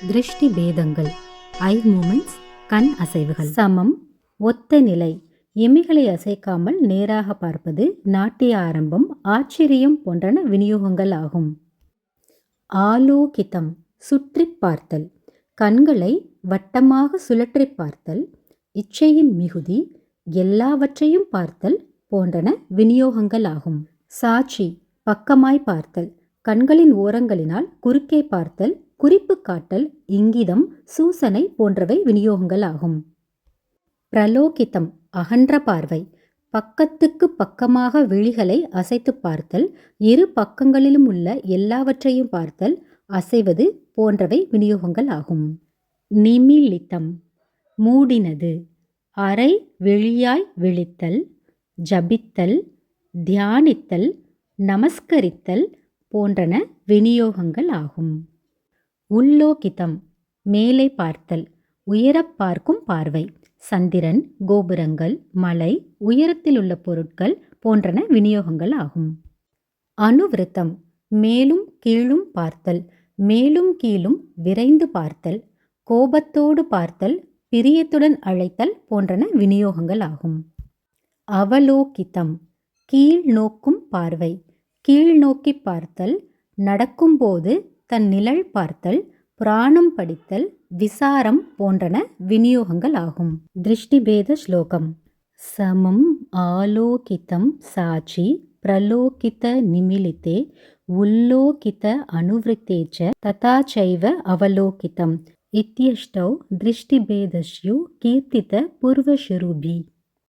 திருஷ்டி பேதங்கள், ஐ மூமெண்ட்ஸ், கண் அசைவுகள். சமம், ஒத்த நிலை, இமைகளை அசைக்காமல் நேராக பார்ப்பது, நாட்டிய ஆரம்பம், ஆச்சரியம் போன்றன விநியோகங்கள் ஆகும். ஆலோகிதம், சுற்றி பார்த்தல், கண்களை வட்டமாக சுழற்றி பார்த்தல், இச்சையின் மிகுதி, எல்லாவற்றையும் பார்த்தல் போன்றன விநியோகங்கள் ஆகும். சாட்சி, பக்கமாய் பார்த்தல், கண்களின் ஓரங்களினால் குறுக்கே பார்த்தல், குறிப்பு காட்டல், இங்கிதம், சூசனை போன்றவை விநியோகங்கள் ஆகும். பிரலோகிதம், அகன்ற பார்வை, பக்கத்துக்கு பக்கமாக விழிகளை அசைத்து பார்த்தல், இரு பக்கங்களிலும் உள்ள எல்லாவற்றையும் பார்த்தல், அசைவது போன்றவை விநியோகங்கள் ஆகும். நிமிலிதம், மூடினது, அரை விழியாய் விழித்தல், ஜபித்தல், தியானித்தல், நமஸ்கரித்தல் போன்றன விநியோகங்கள் ஆகும். உல்லோகிதம், மேலே பார்த்தல், உயரப் பார்க்கும் பார்வை, சந்திரன், கோபுரங்கள், மலை, உயரத்தில் உள்ள பொருட்கள் போன்றன விநியோகங்கள் ஆகும். அனுவிருத்தம், மேலும் கீழும் பார்த்தல், மேலும் கீழும் விரைந்து பார்த்தல், கோபத்தோடு பார்த்தல், பிரியத்துடன் அழைத்தல் போன்றன விநியோகங்கள் ஆகும். அவலோகிதம், கீழ் நோக்கும் பார்வை, கீழ் நோக்கி பார்த்தல், நடக்கும்போது தன் நிழல் பார்த்தல், புராணம் படித்தல், விசாரம் போன்றன விநியோகங்கள் ஆகும். திருஷ்டிபேத ஸ்லோகம். சமம் ஆலோகிதம் சாட்சி பிரலோகித நிமிலிதே உல்லோகித அனுவிருத்தேச்ச ததாச்சைவ அவலோகிதம் இத்யஷ்டௌ திருஷ்டிபேதஸ்யு கீர்த்தித பூர்வஸ்வரூபி.